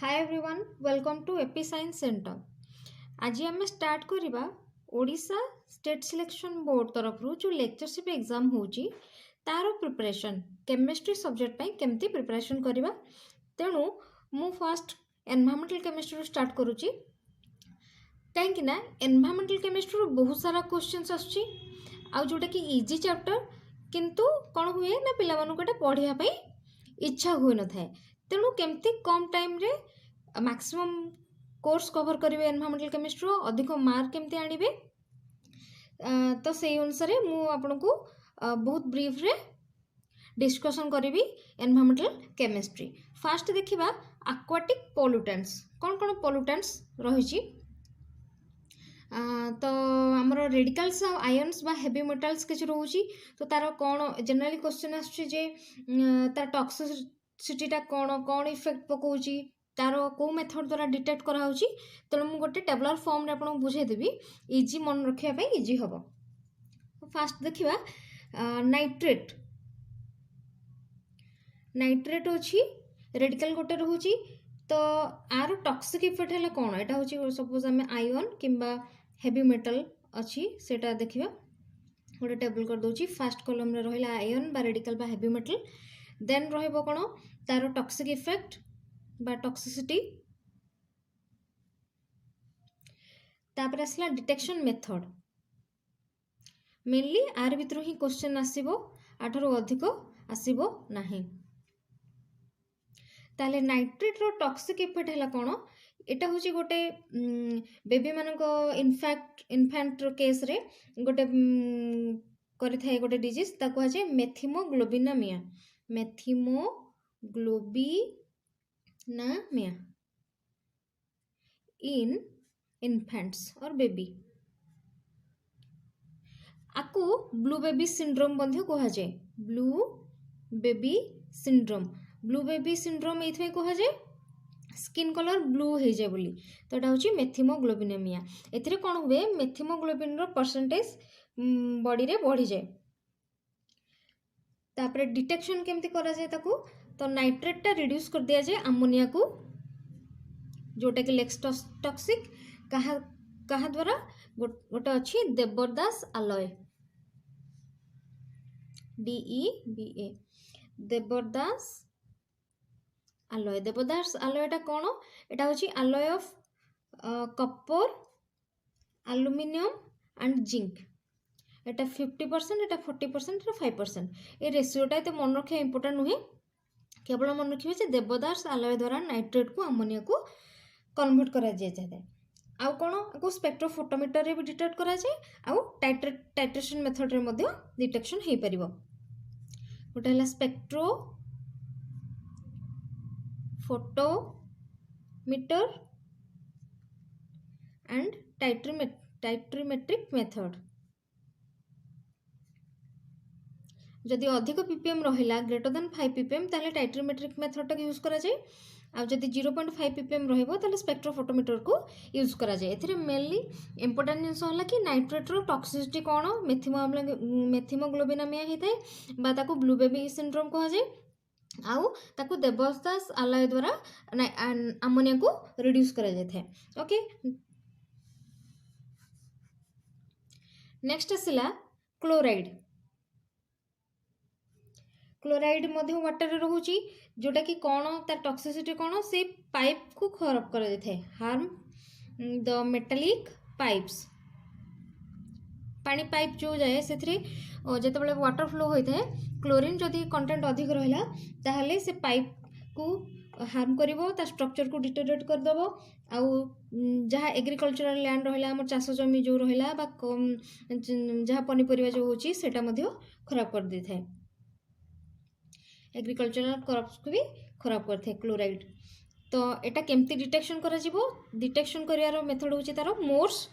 Hi everyone welcome to AP science centre. आज आम start करवा ओडिशा स्टेट सिलेक्शन बोर्ड तरफ जो लेक्चरशिप एग्जाम होची तार प्रिपरेशन केमिस्ट्री सब्जेक्ट पे केमती प्रिपरेशन करवा। तेणु मु फर्स्ट एनवायरमेंटल केमिस्ट्री स्टार्ट करुच्ची कहीं एनवायरमेंटल केमिस्ट्री बहुत सारा क्वेश्चंस आसुची आ जोटा कि इजी चैप्टर किंतु कौन हुए ना पिला मानू पढ़ाई इच्छा हुए न थाए। तेणु केमती कम टाइम रे मैक्सिमम कोर्स कवर करेंगे एनवायरमेंटल केमिस्ट्री अधिक मार्क केमती आनिबे तो से अनुसार मु आपन को बहुत ब्रीफ रे डिस्कशन करी एनवायरमेंटल केमिस्ट्री। फास्ट देखिबा एक्वाटिक पोल्यूटेंट्स कौन कौन पोल्यूटेंट्स रही तो आमर रेडिकल्स आयन्स बा हेवी मेटल्स किसी रोची तो तार कौन जनरली क्वेश्चन आसुची तार टॉक्सिसिटीटा कौन कौन इफेक्ट पकाउची तार को मेथड द्वारा डिटेक्ट कराउची। तेणु मुझे गोटे टेबुलर फॉर्म रे आपको बुझेदेवी इजी मन रखिया इजी हम। फास्ट देखिबा नाइट्रेट नाइट्रेट अच्छी रेडिकल गोटे रोची तो आर टॉक्सिक इफेक्ट है कौन एटा होची सपोज आम आयन किंबा हेवी मेटल अच्छी सेटा देखिबा गोटे टेबल कर दोची। फास्ट कॉलम रे रहिला आयन बा रेडिकल बा हेवी मेटल देन रहइबो कोन तार टॉक्सिक इफेक्ट बा टॉक्सिसिटी तापर आसला डिटेक्शन मेथड मेनली आर भितर ही क्वेश्चन आसीबो आठरो अधिक आसीबो नाही। ताले नाइट्रेट रो टॉक्सिक इफेक्ट हैला कोन एटा होची गोटे बेबी मानको इनफैंट रो केस रे गोटे करि थाए गोटे डिजीज ता को जे मेथिमोग्लोबिनामिया इन इन्फेंट्स और बेबी आकु ब्लू बेबी सिंड्रोम बंध्य कहा जाए। ब्लू बेबी सिंड्रोम ये कहा जाए स्किन कलर ब्लू हो जाए बोली तो यहाँ हूँ मेथिमोग्लोबिनेमिया। एथिरे कौन हुए मेथिमोग्लोबिन रो परसेंटेज बॉडी रे बढ़ी जाए। तापरे डिटेक्शन केमती करा जाए ताकू तो नाइट्रेट टा रिड्यूस कर दिया जाए अमोनिया को जोटा कि लेक्स टॉक्सिक कहा द्वारा गोटे अच्छी देवदास आलय DEBA देवदास आलयटा कौन एटा होची आलय of copper aluminium and zinc एटा 50% एटा 40% एटा 5% ये रेशियोटा तो मन रखा इंपोर्टेंट नुहे केवल मन रखिए देवदास आलय द्वारा नाइट्रेट को अमोनिया को कन्वर्ट करा जाए। आउ कौन को स्पेक्ट्रोफोटोमीटर रे भी डिटेक्ट करा जाए आउ टाइट्रेशन मेथड रे मध्य डिटेक्शन हो पारिबो। गोटे हला spectro photometer and titrimetric method जदि अधिक पीपीएम रहिला ग्रेटर देन 5 पीपीएम ताले टाइट्रीमेट्रिक मेथड टा यूज करा जाए आ जदि 0.5 पीपीएम रहइबो ताले स्पेक्ट्रोफोटोमीटर को यूज करा जाए। एथिरे मेनली इंपोर्टेंट जिंस होला कि नाइट्रेट रो टॉक्सिसिटी कोन मेथिमोग्लोबिनामिया हिताए बा ताको ब्लू बेबी सिंड्रोम कहा जाए आउ ताको देवदास आलय द्वारा अमोनिया को रिड्यूस करा जाए थे। ओके नेक्स्ट आसिला क्लोराइड मध्य वाटर रोची जोटा कि कौन तार टॉक्सिसिटी कौन से पाइप को खराब कर देथे हार्म द मेटालिक पाइप्स पानी पाइप जो जाए से जिते वाटर फ्लो होता है क्लोरीन जदि कंटेंट अधिक रहा ताहले से पाइप को हार्म करिवो ता स्ट्रक्चर को डिटेरियोरेट कर दबो आउ जहाँ एग्रीकल्चरल लैंड रहा आम चाष जमी जो रहा बा जहाँ पनीपरिया जो होची सेटा मध्य खराब कर दे थाए एग्रीकल्चरल क्रॉप्स को भी खराब करते क्लोराइड। तो एटा केमती डिटेक्शन करा जिवो डिटेक्शन करियार मेथड होची तार मोर्स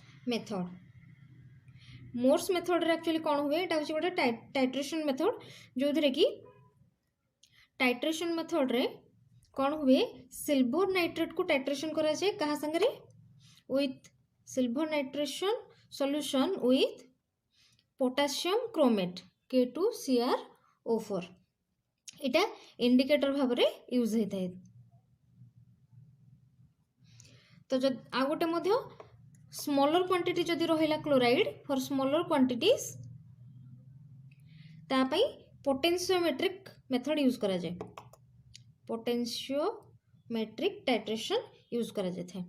मेथड रे एक्चुअली कौन हुए एटा होची गोटे टाइट्रेशन मेथड जो थरे कि टाइट्रेशन मेथड रे कौन हुए सिल्वर नाइट्रेट को टाइट्रेशन करा जाए कहा संगे with silver nitration solution with potassium chromate K2CrO4 इटा इंडिकेटर भाव रे यूज होता है। तो आ गोटे मध्य स्मॉलर क्वांटिटी जदि रहिला क्लोराइड फॉर स्मॉलर क्वांटिटीज तापाई पोटेंशियोमेट्रिक मेथड यूज करा जाए, पोटेंशियोमेट्रिक टाइट्रेशन यूज करा जाए थे।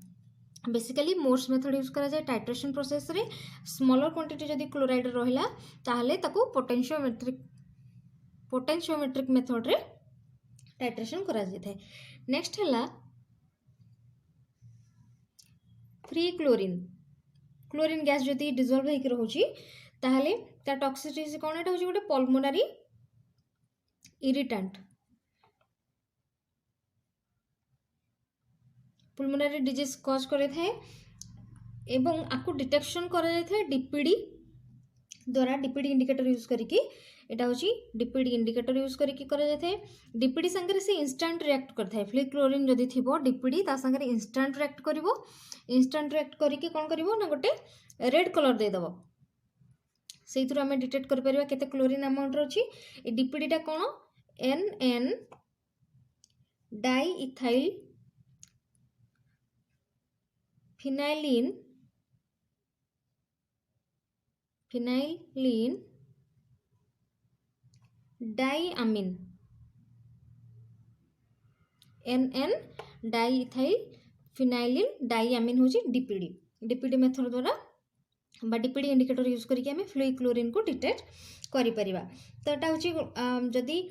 बेसिकली मोर्स मेथड यूज करा जाए टाइट्रेशन प्रोसेस रे। स्मॉलर क्वांटिटी जदि क्लोराइड रहिला ताहले ताको पोटेंशियोमेट्रिक मेथड रे टाइट्रेशन करा जाए थे। नेक्स्ट हला फ्री क्लोरीन। क्लोरीन गैस जदि डिजोल्व होइक रहउची ताहले ता टॉक्सिसिटी कोन एटा होची गोटे pulmonary irritant, pulmonary disease cause करे थे एवं आकु डिटेक्शन करा जाय थे डीपीडी द्वारा। डीपीडी इंडिकेटर यूज करिकी एटा होची डीपीडी इंडिकेटर यूज करिकी करा जाय थे। डीपीडी संगे से इंस्टेंट रिएक्ट करता है। फ्री क्लोरीन जदि थिबो डीपीडी ता संगे इंस्टेंट रिएक्ट करिवो। इंस्टेंट रिएक्ट करिकी कोन करिवो ना गोटे रेड कलर दे दबो। सेइथुर हमें डिटेक्ट कर परिबा केते क्लोरीन अमाउंट रछि। ए डीपीडी टा कोन NN di ethyl phenylene diamine, NN diethyl phenylene diamine होची डीपीडी। डीपीडी मेथड द्वारा बा डीपीडी इंडिकेटर यूज करके हमें फ्री क्लोरीन को डिटेक्ट करि परिबा। तो एटा होची जदि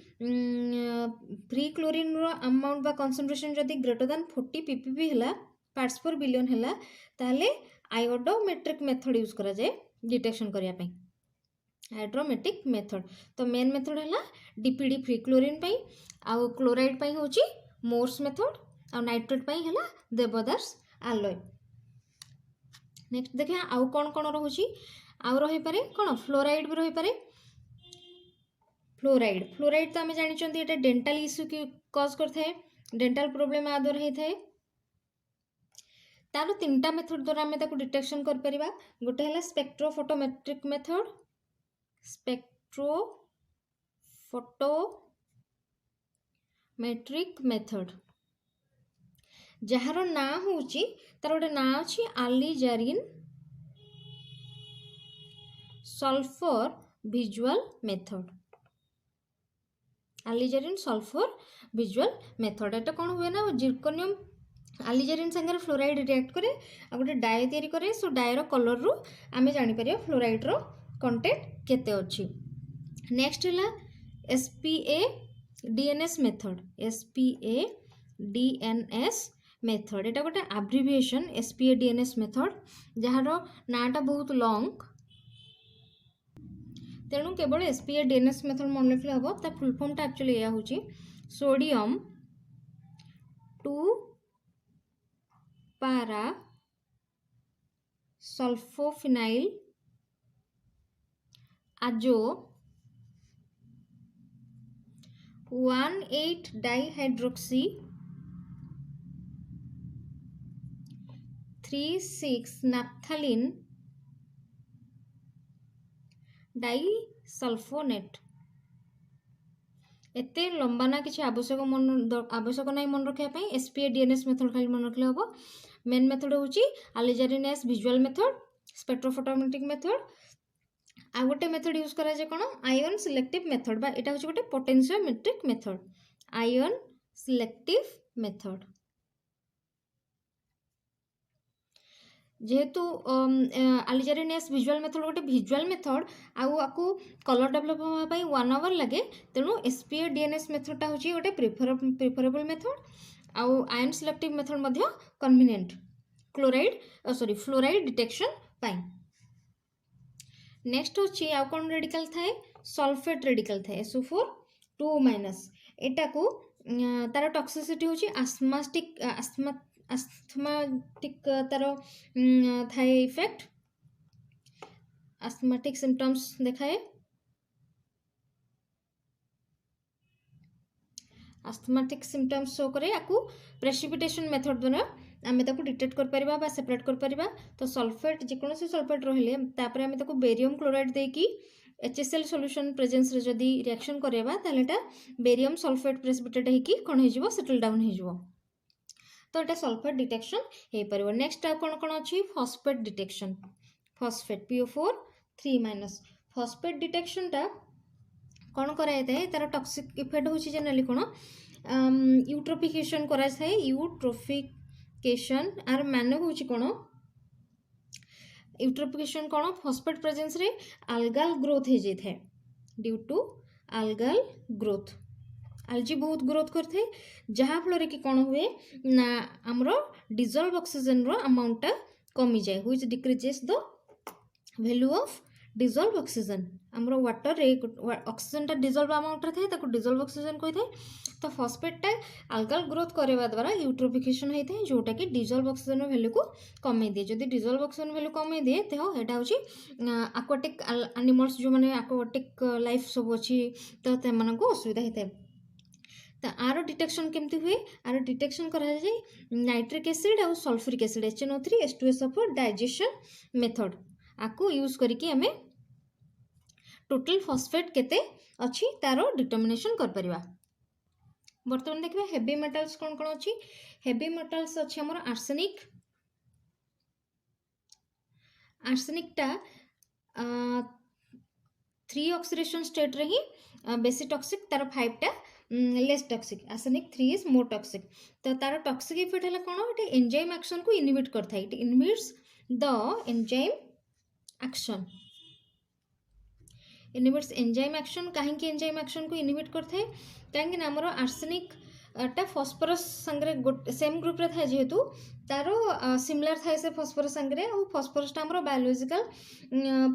फ्री क्लोरीन रो अमाउंट बा कंसंट्रेशन जदि ग्रेटर देन 40 ppb हला पार्ट्स पर बिलियन हला ताले आयोडोमेट्रिक मेथड यूज करा जाए डिटेक्शन करिया पई, हाइड्रोमेट्रिक मेथड। तो मेन मेथड हला डीपीडी फ्री क्लोरीन पई, आ क्लोराइड पई होची मोर्स मेथड, आ नाइट्रेट पई हला देवदास एलॉय। नेक्स्ट देखिए आउ कौन कौन रोची। आउ रही पारे कौन फ्लोराइड भी रही पारे। फ्लोराइड तो आम जानी ये डेंटाल इश्यू की कज करए, डेंटाल प्रोब्लेम आ द्वारा होता है। तार 3टा मेथड द्वारा आम डिटेक्शन कर परिबा। गोटे है स्पेक्ट्रोफोटोमेट्रिक मेथड, स्पेक्ट्रोफोटोमेट्रिक मेथड जार ना होची तार गोटे ना अच्छी alizarin sulphur visual method. Alizarin sulphur visual method एटा कौन हुए ना जिरकोनियम आलिजारिन संगे फ्लोराइड रिएक्ट करे आ गोटे डाई तैयारी करे। सो डायर कलर रु आमे जानि परिया फ्लोराइड रो कंटेंट केते अछि। नेक्स्ट हला SPA DNS method. SPA DNS method एटा गोटे एब्रिविएशन SPA DNS मेथड जहार नाटा बहुत लॉन्ग, तेणु केवल SPA DNS मेथड मन रखले हम। ता फुल फॉर्म टा एक्चुअली या होची सोडियम 2 para सल्फोफिनाइल आजो 1,8 डाइहाइड्रोक्सी 3,6 नाफ्थालिन डाइसल्फोनेट। एते लंबा ना किसी आवश्यक नहीं मन रखा। SPA DNS मेथड खाली मन रखले हम। मेन मेथड होची alizarin S visual method, spectrophotometric method. आ गोटे मेथड यूज करा जे कोन आयन सिलेक्टिव मेथड बा एटा होची गोटे potentiometric method, ion selective method. जेहेतु आलिजारिन एस विजुअल मेथड गोटे विजुअल मेथड आकु कलर डेवलप होगा पाई 1 आवर लगे, तेणु SPA DNS मेथडटा होची गोटे प्रिफरेबल मेथड। आउ आयन सिलेक्टिव मेथड मध्य कन्वीनियंट फ्लोराइड डिटेक्शन पाई। नेक्स्ट होची आउ कोन रेडिकल थाए सल्फेट रेडिकल थाए SO4 एटा को तार टॉक्सिसिटी होची आस्थमाटिक तार थाए इफेक्ट, आस्थमाटिक सिम्पटम्स देखाए। आस्थमाटिक सिम्पटम्स शो करे आकु प्रेसिपिटेशन मेथड द्वारा आमे ताकु डिटेक्ट कर परिबा बा सेपरेट कर परिबा। तो सल्फेट जेकोसी सल्फेट रहिले तापर आमे ताकु बेरियम क्लोराइड देकी HCl सॉल्यूशन प्रेजेंस रे जदी रिएक्शन करेबा तालेटा बेरियम सल्फेट प्रेसिपिटेट हेकी कोन हे जिवो सेटल डाउन हे जिवो। तो ये सल्फेट डिटेक्शन हो पार। नेक्स्ट आ कौन कौन अच्छी phosphate detection, phosphate PO4 3- phosphate detection टा कौन कराए तार टॉक्सिक इफेक्ट होची जनरली कौन यूट्रोफिकेशन कराए, यूट्रोफिकेशन आर माने होची कौन यूट्रोफिकेशन कौन फॉस्फेट प्रेजेंस रे अल्गाल ग्रोथ हो जाए ड्यू टू अल्गाल ग्रोथ, आलजी बहुत ग्रोथ करते जहाँफल कि कौन हुए ना आमर डिजल्व ऑक्सीजन रो अमाउंटा कमी जाए, which decreases the value of dissolved oxygen. आमर वाटर रे ऑक्सीजन टा डिजल्व अमाउंट रे थाए डिजल्व ऑक्सीजन कही थाए। तो फॉस्फेट अल्गाल ग्रोथ करवा द्वारा यूट्रोफिकेशन होता है जोटा कि डिजल्व ऑक्सीजन वैल्यू को कमे दिए। जदि डिजल्व ऑक्सीजन वैल्यू कमे दिए तो यहाँ हूँ आक्वाटिक एनिमल्स जो मैंने आक्वाटिक लाइफ सब अच्छी तो असुविधा होता है। तो आर डिटेक्शन केमती हुए, आर डिटेक्शन कराए नाइट्रिक एसिड और sulphuric acid HNO3 H2SO4 digestion method आपको यूज करके आम टोटल फॉस्फेट केते अच्छी तार डिटर्मिनेशन कर परिबा। बर्तमान देखिए हेवी मेटल्स कौन कौन अच्छी। हेवी मेटल्स अच्छी आमर आर्सेनिक, आर्सेनिकटा 3 ऑक्सीडेशन स्टेट रे ही बेसी टॉक्सिक, तार 5टा less toxic. Arsenic 3 is more toxic. तो तार टॉक्सिक इफेक्ट है कौन ये एंजाइम एक्शन को इनहिबिट करता है, it inhibits the enzyme action, inhibits enzyme action. कहीं एंजाइम एक्शन को इनहिबिट करता है कहीं आमर आर्सेनिक टा फॉस्फोरस संगे सेम ग्रुप रे था जेहेतु तार सिमिलर थाए से फॉस्फोरस संगे और फॉस्फोरस टा आमर बायोलॉजिकल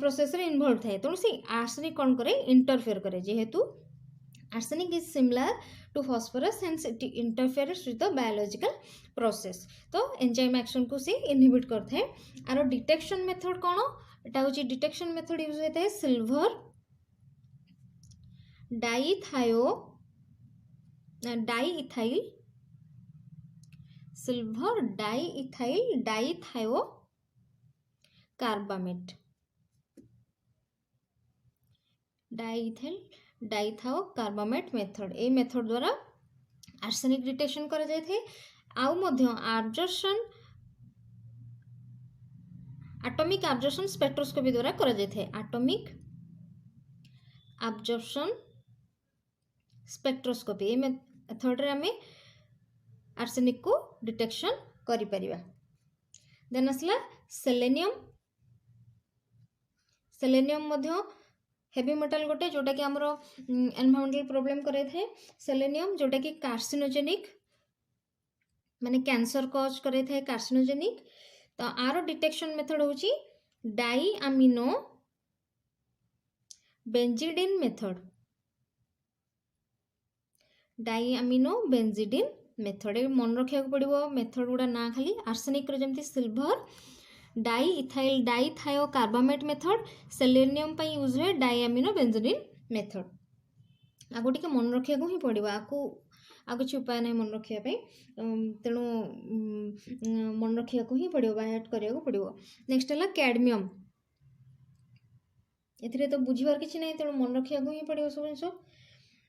प्रोसेस रे इन्वॉल्व थाए, तेणु से आर्सेनिक कौन करे इंटरफेयर करे। जेहेतु arsenic is similar to phosphorus hence it interferes with the biological process, तो एंजाइम एक्शन को से इनहिबिट करता है। आर डिटेक्शन मेथड कौन एटा होची डिटेक्शन मेथड यूज होता है silver diethyl silver diethyl dithiocarbamate, diethyl dithiocarbamate method. ए मेथड द्वारा आर्सेनिक डिटेक्शन करा जाय थे। आउ मध्य एब्जॉर्प्शन एटॉमिक एब्जॉर्प्शन स्पेक्ट्रोस्कोपी द्वारा करा जाय थे। एटॉमिक एब्जॉर्प्शन स्पेक्ट्रोस्कोपी ए मेथड रे हमें आर्सेनिक को डिटेक्शन करि परिबा। देन असला सेलेनियम, सेलेनियम मध्य हेवी मेटल गोटे जोटा कि आमर एनवायरमेंटल प्रॉब्लम करे थे। सेलेनियम जोटा कि कार्सिनोजेनिक माने कैंसर कॉज करे थे कार्सिनोजेनिक। तो आर डिटेक्शन मेथड होची di amino benzidine method, di amino benzidine method. मन रखा पड़ो मेथड गुड़ा ना खाली आर्सेनिक जमी silver diethyl dithiocarbamate method, selenium use हुए डाई अमीनो बेंजिडिन मेथड। आपको टिके मन रखा ही पड़ो, आपको आ किसी उपाय ना मन रखापी, तेणु मन रखा ही पड़ो, बायहार्ट करा पड़ो। नेक्स्ट है कैडमियम, ए तो बुझार किसी ना तेणु मन रखा ही पड़ो सब जिन।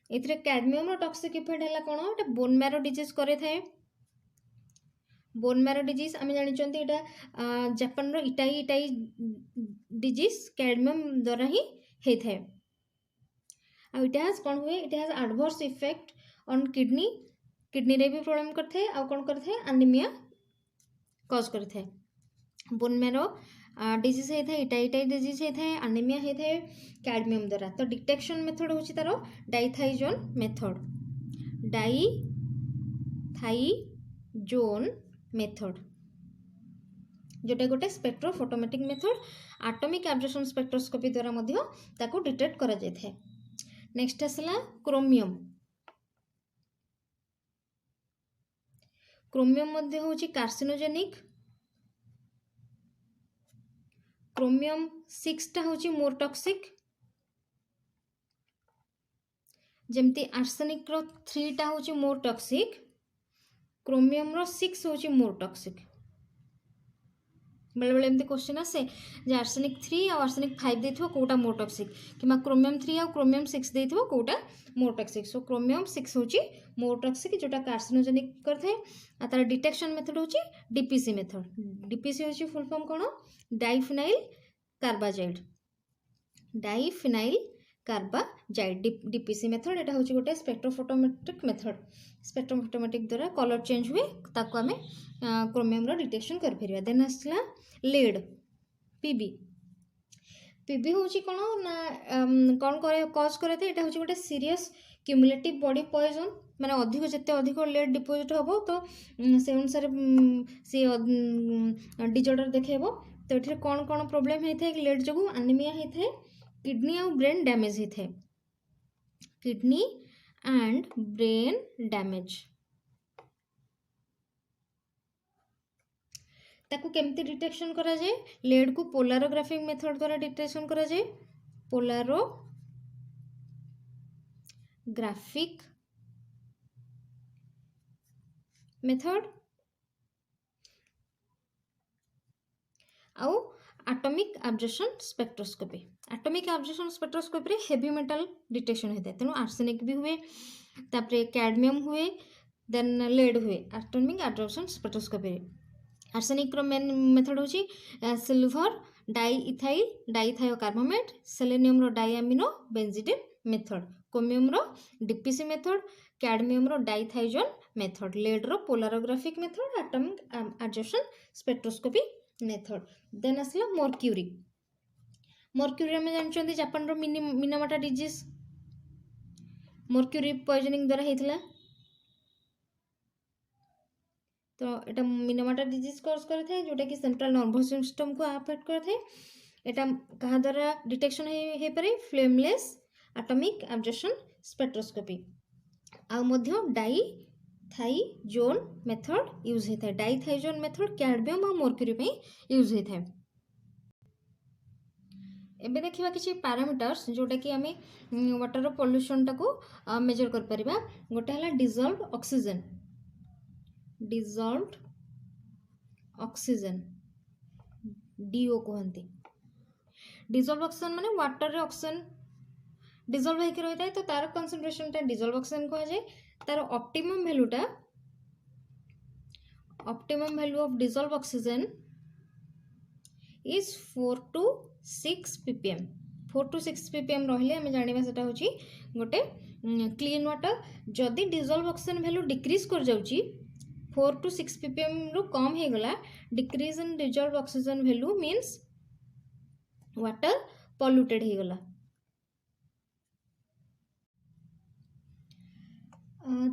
ए कैडमियम टॉक्सिक इफेक्ट है कौन ये बोन मैरो डिजीज करे थाए। बोन मैरो डिजीज आम जानते यहाँ जापान रो इटाई इटाई डिजीज कैडमियम द्वारा ही होता है। इट हैज कौन हुए it has adverse effect on kidney, kidney रे भी प्रॉब्लम करते हैं और कौन करते हैं एनीमिया कॉज करते हैं। बोन मैरो डिजीज होता है, इटाई इटाई डिजीज होता है, एनीमिया होता है कैडमियम द्वारा। तो डिटेक्शन मेथड होची तार डाइथाइजोन मेथड, डाइथाइजोन मेथड जोटा गोटे spectrophotometric method. Atomic absorption spectroscopy द्वारा मध्य ताको डिटेक्ट करा जाय थे। नेक्स्ट आसला क्रोमियम, क्रोमियम मध्य होची कार्सिनोजेनिक। क्रोमियम 6 टा होची मोर टॉक्सिक, जमती आर्सेनिक रो 3 टा होची मोर टॉक्सिक, क्रोमियम रो 6 होची मोर टॉक्सिक। बेले बेले एमती क्वेश्चन आसे जे आर्सेनिक 3 और आर्सेनिक 5 देथिबो कोटा मोर टॉक्सिक कि क्रोमियम 3 और क्रोमियम 6 देथिबो कोटा मोर टॉक्सिक। सो क्रोमियम 6 होची मोर टॉक्सिक जोटा कार्सिनोजेनिक करथे आ तार डिटेक्शन मेथड होची डीपीसी मेथड। डीपीसी होची फुल फॉर्म कोन diphenyl carbazide. Diphenyl carbazide DPC method एटा होची गोटे स्पेक्ट्रोफोटोमेट्रिक मेथड। स्पेक्ट्रोफोटोमेट्रिक द्वारा कलर चेंज हुए ताको आमे क्रोमियम रो डिटेक्शन कर फेरिया। देन आसला लेड पीबी। पीबी होची कोन ना कोन करे कॉज करे थे एटा होची गोटे सीरियस क्यूमुलेटिव बॉडी पॉइजन माने अधिक जते अधिक लेड डिपोजिट होबो तो से अनुसार से डिजॉर्डर देखेबो। तो एठे कोन कोन प्रॉब्लम हे थे लेड जगु एनीमिया हे थे किडनी और ब्रेन डैमेज हे थे किडनी एंड ब्रेन डैमेज। ताकू केमती डिटेक्शन करा जाए लेड को पोलारोग्राफिक मेथड द्वारा डिटेक्शन करा जाए। पोलारोग्राफिक मेथड आउ atomic absorption spectroscopy. Atomic absorption spectroscopy रे हेवी मेटल डिटेक्शन होता है तेणु आर्सेनिक भी हुए तापरे कैडमियम हुए देन लेड हुए एटॉमिक एब्जॉर्प्शन स्पेक्ट्रोस्कोपी रे। आर्सेनिक रो मेन मेथड होची सिल्वर डाइइथाइल कार्बोनेट सेलेनियम रो डाइअमीनो बेंजीडिन मेथड क्रोमियम रो डीपीसी मेथड कैडमियम रो डाइथाइजोन मेथड लेड रो polarographic method atomic absorption spectroscopy method. Then आसला मर्क्यूरी। मर्क्यूरी में जानछन्ती जापान रो मिनामाटा डिजीज मर्क्यूरी पॉइजनिंग द्वारा हेतला। तो एटा मिनामाटा डिजीज कॉज करे थे जोटा कि सेंट्रल नर्वस सिस्टम को अफेक्ट करे थे। एटा कहा द्वारा डिटेक्शन हे पारे फ्लेमलेस एटॉमिक एब्जॉर्प्शन स्पेक्ट्रोस्कोपी आ मध्य डाइथाइजोन मेथड यूज होता है। डाइथाइजोन मेथड कैडमियम और मर्क्यूरी पे यूज होता है। एबे देखिबा किछि पैरामीटर्स जोटा कि आमे वाटर पोल्यूशन टाको मेजर कर परिबा। गोटे हला डिजॉल्व ऑक्सीजन डीओ कहते। डिजॉल्व ऑक्सीजन माने वाटर रे ऑक्सीजन डिजॉल्व होकर रहता है तो तार कंसंट्रेशन टा डिजॉल्व ऑक्सीजन कहा जाए। तार optimum value of dissolve oxygen is 4 to 6 ppm। 4 to 6 ppm रहिले हमें जानिबा सेटा होची गोटे क्लीन वाटर। जदि डिजॉल्व ऑक्सीजन वैल्यू डिक्रीज कर जाउची 4 to 6 ppm रु कम हे गला decrease in dissolved oxygen value means water polluted हे गला।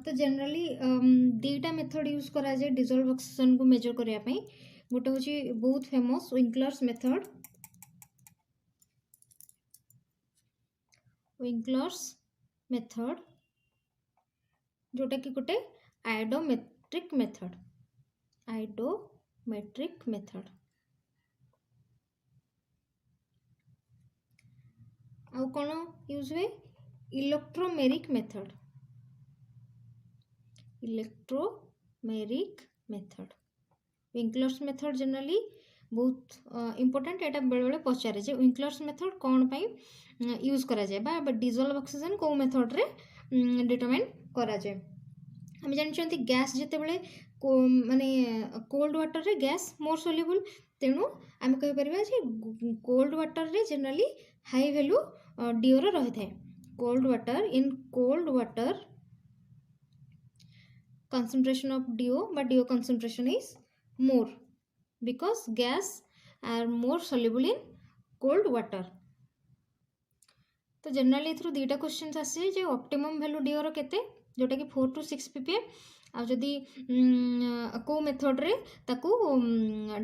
तो जनरली दीटा मेथड यूज करा जाए डिजॉल्व ऑक्सीजन को मेजर करने पे। गोटे होची बहुत फेमस विंकलर्स मेथड जोटा कि गोटे आयोडोमेट्रिक मेथड आउ कौन यूज हुए electromeric method. Winkler's method generally बहुत इंपोर्टेंट एटा बेले बेले पचारे जे विंकलर्स मेथड कौन पाई यूज करा जाए बा डिजॉल्व ऑक्सीजन को मेथड रे डिटरमाइन करा जाए। हम जानछन्ती गैस जेते बेले माने कोल्ड वाटर रे गैस मोर सोल्यूबल तेणु आम कहि परिबा जे कोल्ड वाटर रे जनरली हाई वैल्यू डीओ रो रही थाए। Cold water concentration of DO but DO concentration is more because gas are more soluble in cold water। तो जनरली थ्रू दीटा क्वेश्चन आसे जे optimum value DO रो केते जोटा कि 4 to 6 ppm आ जदी को मेथड रे ताकू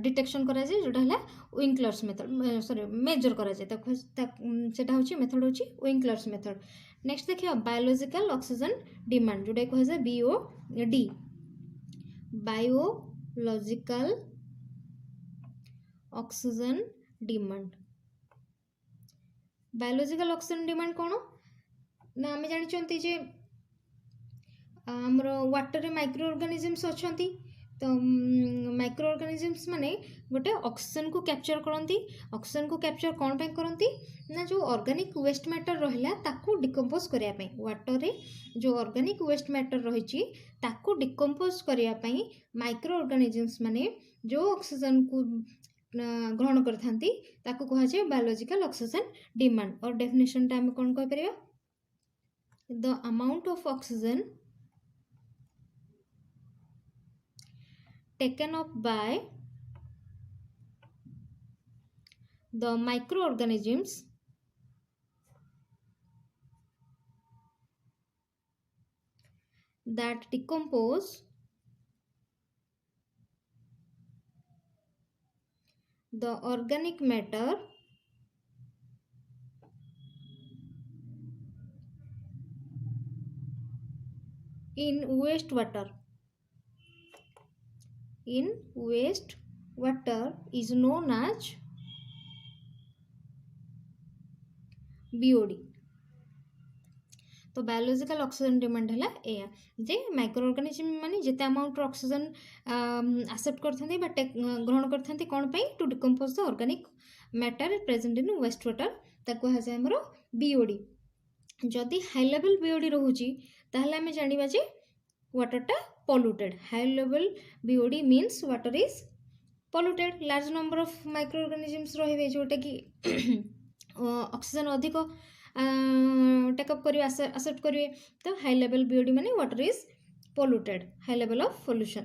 डिटेक्शन करा जाए जोटा हला विंकलर्स मेथड सॉरी मेजर करा जाए ताकू सेटा होची मेथड होची विंकलर्स मेथड। नेक्स्ट देखियो बायोलॉजिकल ऑक्सीजन डिमांड जोटा कह जाए BOD biological oxygen demand. Biological oxygen demand कौन ना आम जानते जे आमर वाटर रे माइक्रो ऑर्गेनिजम्स अच्छी तो माइक्रो ऑर्गेनिजम्स माने गोटे ऑक्सीजन को कैप्चर करती। ऑक्सीजन को कैप्चर कौन पे करती ना, जो ऑर्गेनिक वेस्ट मैटर रहिला ताकू डिकम्पोज करिया पई, वाटर रे जो ऑर्गेनिक वेस्ट मैटर रहिची ताकू डिकम्पोज करिया पई माइक्रो ऑर्गेनिजम्स माने जो ऑक्सीजन को ग्रहण करथांती ताकू कहा जाय बायोलॉजिकल ऑक्सीजन डिमांड। और डेफिनेशन टा हम कोन कहि परिया, the amount of oxygen taken up by the microorganisms that decompose the organic matter in wastewater is known as BOD। तो बायोलॉजिकल ऑक्सीजन डिमांड है या जे माइक्रो ऑर्गेनिजम माने जिते अमाउंट ऑक्सीजन एक्सेप्ट करथांती बा ग्रहण करथांती कोन पे to decompose the organic matter present in waste water ताको हा जाय हमरो बीओडी। जदि हाई लेवल बीओडी रहूची ताहले हमें जानिबा जे वाटर टा polluted. High level BOD means water is polluted. Large number of micro organisms रहिबे जोटा कि ऑक्सीजन अधिक टेकअप करिवे एक्सेप्ट करिवे। तो हाई लेवल बीओडी माने water is polluted, high level of pollution.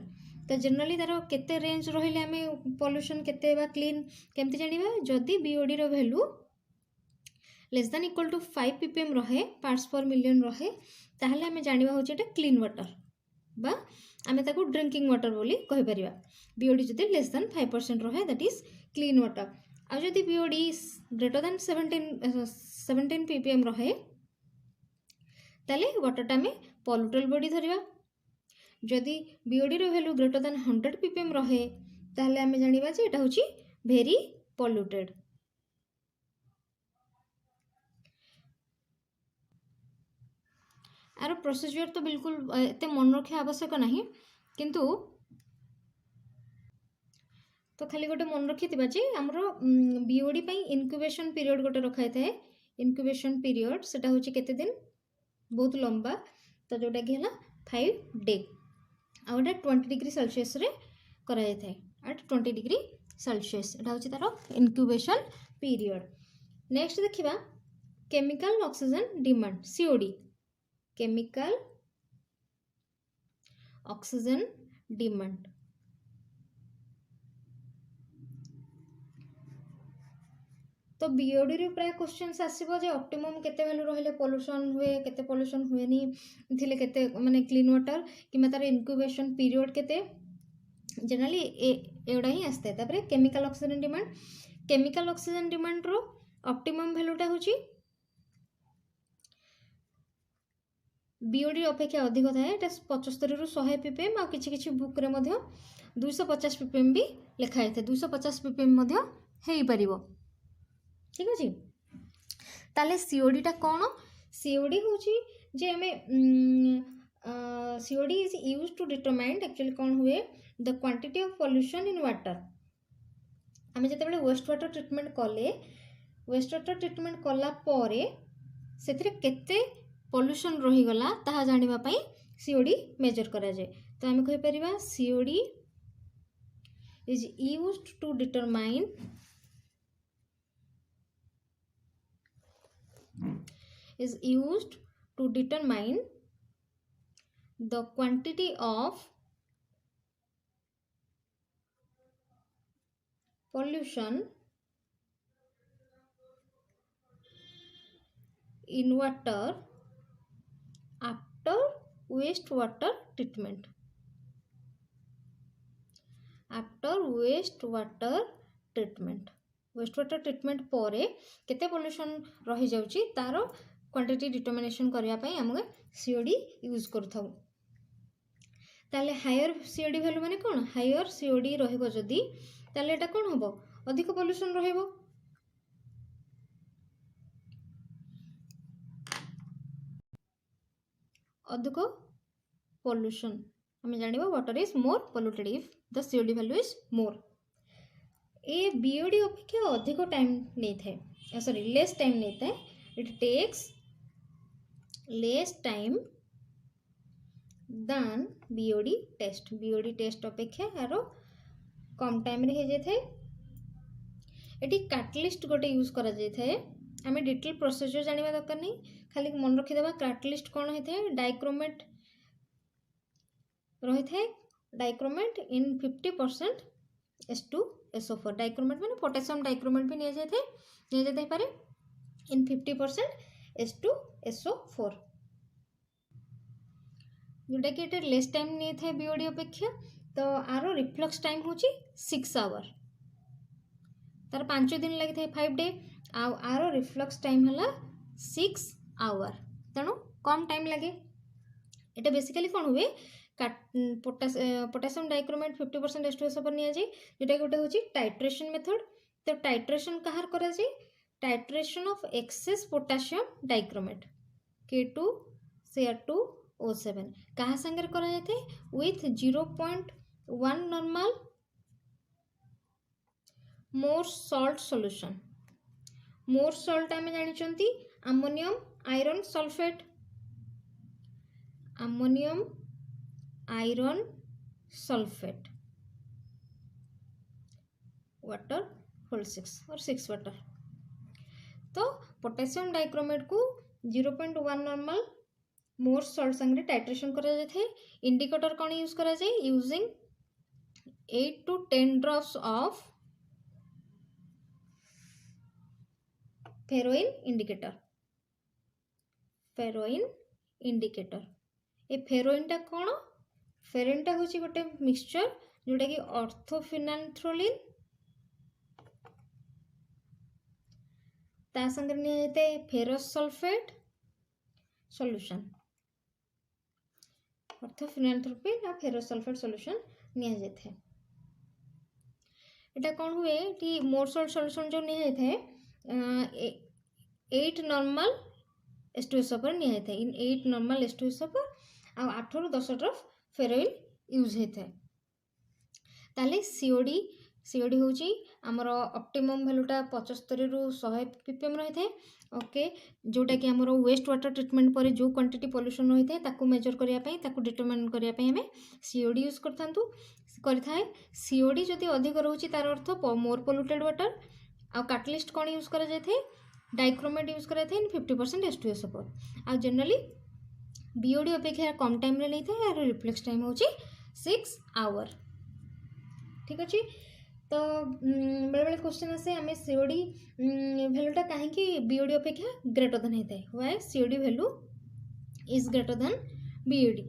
तो जनरली तार केते रेंज रहिले हमें पॉल्यूशन केते बा क्लीन केमती जानिबा, जदि बीओडी रो value less than equal to 5 ppm रहे, पार्ट्स पर मिलियन रहे, ताहले हमें जानिबा होचे एटा क्लीन वाटर बा आमे ताको ड्रिंकिंग वाटर बोली कहि परिबा। बीओडी जदि लेस देन 5% रहे दैट इज क्लीन वाटर। आ जदि बीओडी ग्रेटर देन 17 ppm रहे ताले वाटर टा में पॉल्यूटेड बॉडी धरिबा। जदि बीओडी रो वैल्यू ग्रेटर देन 100 ppm रहे ताले हमें जानिबा जे एटा होची वेरी पॉल्यूटेड। आर प्रोसीजर तो बिल्कुल एते मन रखा आवश्यक नहीं, किंतु तो खाली गोटे मन रखी जे आमर बीओडी पई इनक्यूबेशन पीरियड गोटे रखाई थाए। इनक्यूबेशन पीरियड सेटा होची केते दिन, बहुत लंबा, तो जोटा कि हला 5 डे आ गोटे 20 डिग्री सेल्सियस रे करा जाय थाए, एट 20 डिग्री सेल्सियस एटा होची तारो इनक्यूबेशन पीरियड। नेक्स्ट देखिबा chemical oxygen demand COD. Chemical oxygen demand तो बीओडी रे प्राय क्वेश्चंस आसीबो जे ऑप्टिमम केते वैल्यू रहले पोल्यूशन हुए, केते पोल्यूशन हुए नी थिले, केते माने क्लीन वाटर किमा तार इनक्यूबेशन पीरियड केते, जनरली एडा ही आस्ते। तापरे chemical oxygen demand, chemical oxygen demand रो ऑप्टिमम वैल्यूटा होची बीओडी अपेक्षा अधिक थाए, एटा 75 रु 100 ppm आ किछि किछि बुक रे मध्य 250 ppm भी लिखा है, 250 ppm मध्य हेई परिबो। ठीक अछि। ताले सीओडी टा कोन, सीओडी होची जे हमें COD is used to determine actually कोन हुए the quantity of pollution in water. हमें जते बेले वेस्ट वाटर ट्रीटमेंट कले, वेस्ट वाटर ट्रीटमेंट कला परे सेथिरे केते पॉल्यूशन रही गला ताहा जानिबा पई सीओडी मेजर करा जाय। तो हमें कहि परिबा COD is used to determine the quantity of pollution in water after wastewater treatment। After wastewater treatment, wastewater treatment परे केते पोल्यूशन रही जाउची तारो क्वांटिटी डिटरमिनेशन करिया पई हमके सीओडी यूज करथाउ। ताले हायर सीओडी वैल्यू माने कोन, हायर सीओडी रहइबो जदी ताले एटा कोन होबो, अधिक पोल्यूशन रहइबो। अधिक पोल्यूशन आम जाना water is more polluted if the COD value is more. A BOD अपेक्षा अधिक टाइम नहीं थाए, सॉरी लेस टाइम नहीं थाए, इट टेक्स लेस टाइम दान बीओडी टेस्ट। बीओडी टेस्ट अपेक्षा यार कम टाइम रे हो जाए। ये कैटलिस्ट गोटे यूज करा जाए। आम डिटेल प्रोसीजर जाना दरकार नहीं, खाली मन रखीदे कैटलिस्ट कौन होता है, डाइक्रोमेट रही है। डाइक्रोमेट इन 50% H2SO4। डाइक्रोमेट माने पोटेशियम डाइक्रोमेट भी नि पारे इन 50% H2SO4, जोटा कि लेस टाइम नहीं था बीओडी अपेक्षा। तो आरो रिफ्लक्स टाइम हूँ 6 आवर, तार 5 दिन लगी था 5 डे, आरो रिफ्लक्स टाइम है 6 आवर, तेणु कम टाइम लगे। ये बेसिकली कौन हुए, पोटेशियम डाइक्रोमेट 50% H2SO4 नि जाए, जोटा गोटे हूँ टाइट्रेशन मेथड। तो टाइट्रेशन कहार करा जाए, titration of excess potassium dichromate K2Cr2O7 कहा संगे करा जाए with 0.1 normal Mohr salt solution. Mohr salt आम जानी ammonium iron sulphate, ammonium iron sulphate water होल 6 और 6 वाटर। तो पोटेशियम डाइक्रोमेट को 0.1 नॉर्मल मोर सॉल्ट संगे टाइट्रेशन करा जाए। इंडिकेटर कौन यूज करा जाए, using 8 to 10 drops of ferroin indicator. Ferroin indicator ए फेरोइनटा कौन, फेरोइनटा हूँ गोटे मिक्सचर जोटा कि ऑर्थोफिनान्थ्रोलिन ता संगे निते फेरस सल्फेट सॉल्यूशन। ऑर्थोफिनान्थ्रोलिन और फेरस सल्फेट सॉल्यूशन निया जाए। एटा कौन हुए कि मोर सॉल्ट सॉल्यूशन जो निया जाए 8 नॉर्मल H2SO4 निया जाए। इन 8 नॉर्मल H2SO4 आ 8 ରୁ 10 ड्रॉप फेरोइन यूज होता है। ताले सीओडी हूँ आमर ऑप्टिमम वैल्यूटा 75 ରୁ 100 ppm रही है। ओके, जोटा कि आमर वेस्ट वाटर ट्रीटमेंट पर जो क्वांटिटी पॉल्यूशन रही है ताकू मेजर करने डिटरमाइन करने आम सीओडी यूज करें। सीओडी जदि अधिक रोचे तार अर्थ मोर पोल्यूटेड वाटर। आ कैटलिस्ट कौन यूज करा जाए, डाइक्रोमेट यूज करा इन 50% H2SO4। आ जनरली बीओडी अपेक्षा कम टाइम रे नहीं था, यार रिफ्लेक्स टाइम हूँ 6 आवर। ठीक अच्छे। तो बेले बेले क्वेश्चन आसे आम सीओडी वैल्यूटा कहीं बीओडी अपेक्षा ग्रेटर देन होता है। Why COD value is greater than BOD.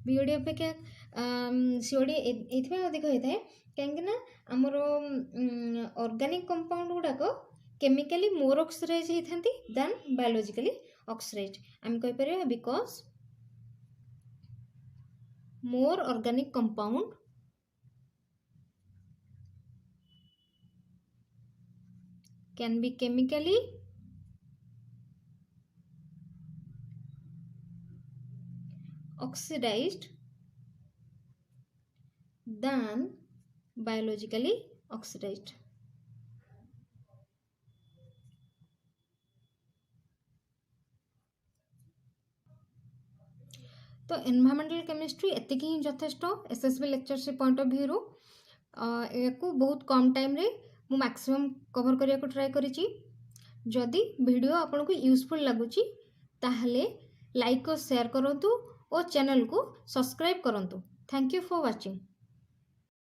BOD अपेक्षा सीओडी ये अधिक होता है कहीं आमर ऑर्गेनिक कंपाउंड गुड़ाक केमिकली मोर ऑक्सीडाइज होती देन बायोलॉजिकली ऑक्सीडाइज। आम कहीपर because more organic compound can be chemically oxidized than biologically oxidized। तो एनवायरमेंटल केमिस्ट्री एतिक ही यथेष्ट SSB lectureship point of view या बहुत कम टाइम रे मु मैक्सिमम कवर करने को ट्राई करी। जदि वीडियो आपन को यूजफुल लगुच ताहले लाइक और शेयर करंतु और चैनल को सब्सक्राइब करंतु। Thank you for watching.